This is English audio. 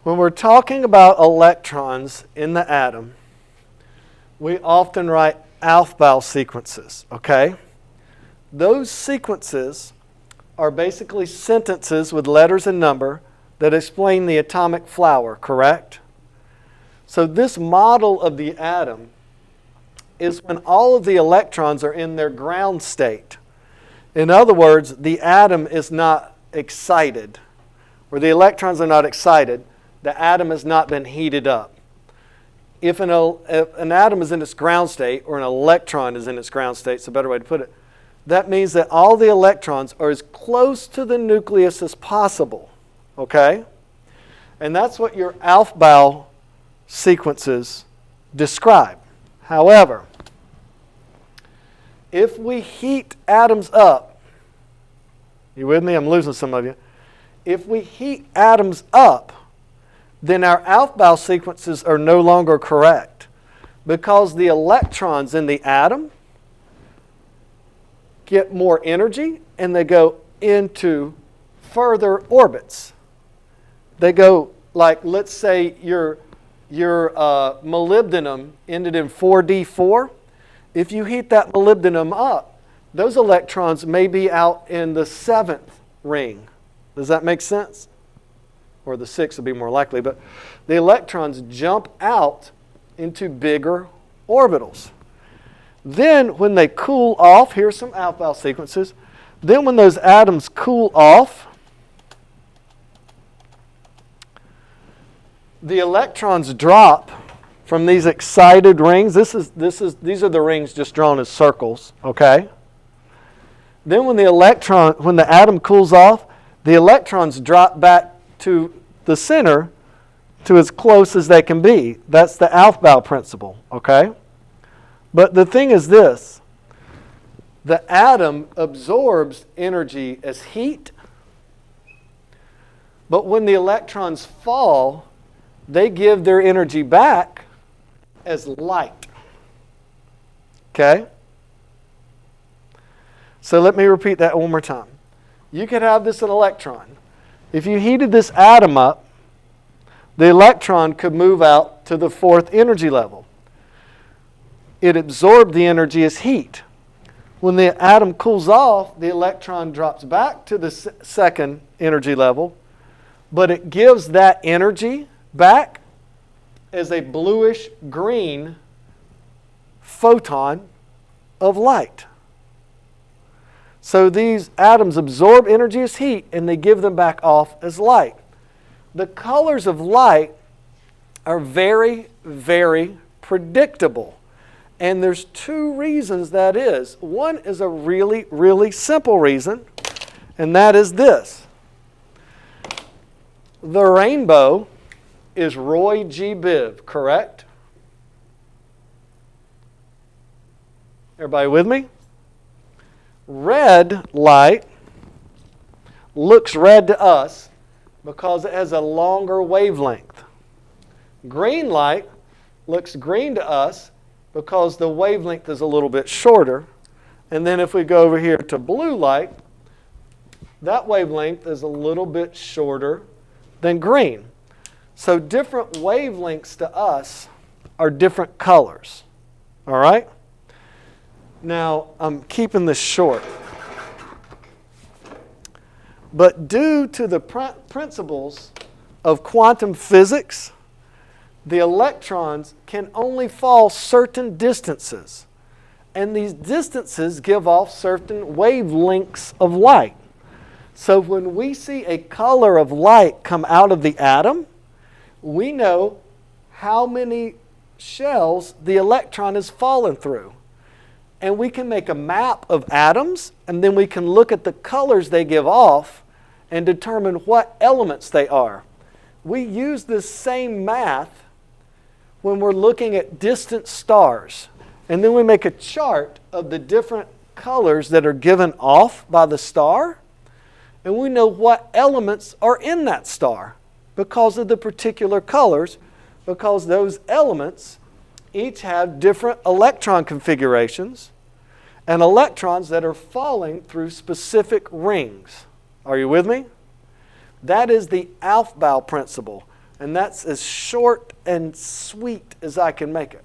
When we're talking about electrons in the atom, we often write Aufbau sequences, okay? Those sequences are basically sentences with letters and number that explain the atomic flower, correct? So this model of the atom is when all of the electrons are in their ground state. In other words, the atom is not excited, or the electrons are not excited. The atom has not been heated up. If an atom is in its ground state, or an electron is in its ground state, it's a better way to put it, that means that all the electrons are as close to the nucleus as possible, okay? And that's what your Aufbau sequences describe. However, if we heat atoms up, you with me? I'm losing some of you. If we heat atoms up, then our Aufbau sequences are no longer correct because the electrons in the atom get more energy and they go into further orbits. They go, like, let's say your molybdenum ended in 4d4. If you heat that molybdenum up, those electrons may be out in the 7th ring. Does that make sense? Or the 6th would be more likely, but the electrons jump out into bigger orbitals. Then when they cool off, here's some Aufbau sequences. Then when those atoms cool off, the electrons drop from these excited rings. These are the rings just drawn as circles, okay? Then when the atom cools off, the electrons drop back to the center to as close as they can be. That's the Aufbau principle, okay? But the thing is this. The atom absorbs energy as heat, but when the electrons fall, they give their energy back as light. Okay? So let me repeat that one more time. You could have this an electron. If you heated this atom up, the electron could move out to the 4th energy level. It absorbed the energy as heat. When the atom cools off, the electron drops back to the 2nd energy level, but it gives that energy back as a bluish green photon of light. So these atoms absorb energy as heat and they give them back off as light. The colors of light are very, very predictable. And there's 2 reasons that is. One is a really, really simple reason, and that is this. The rainbow is Roy G. Biv, correct? Everybody with me? Red light looks red to us because it has a longer wavelength. Green light looks green to us because the wavelength is a little bit shorter. And then if we go over here to blue light, that wavelength is a little bit shorter than green. So different wavelengths to us are different colors. All right? Now, I'm keeping this short. But due to the principles of quantum physics, the electrons can only fall certain distances. And these distances give off certain wavelengths of light. So when we see a color of light come out of the atom, we know how many shells the electron has fallen through. And we can make a map of atoms, and then we can look at the colors they give off and determine what elements they are. We use this same math when we're looking at distant stars. And then we make a chart of the different colors that are given off by the star. And we know what elements are in that star because of the particular colors, because those elements each have different electron configurations and electrons that are falling through specific rings. Are you with me? That is the Aufbau principle. And that's as short and sweet as I can make it.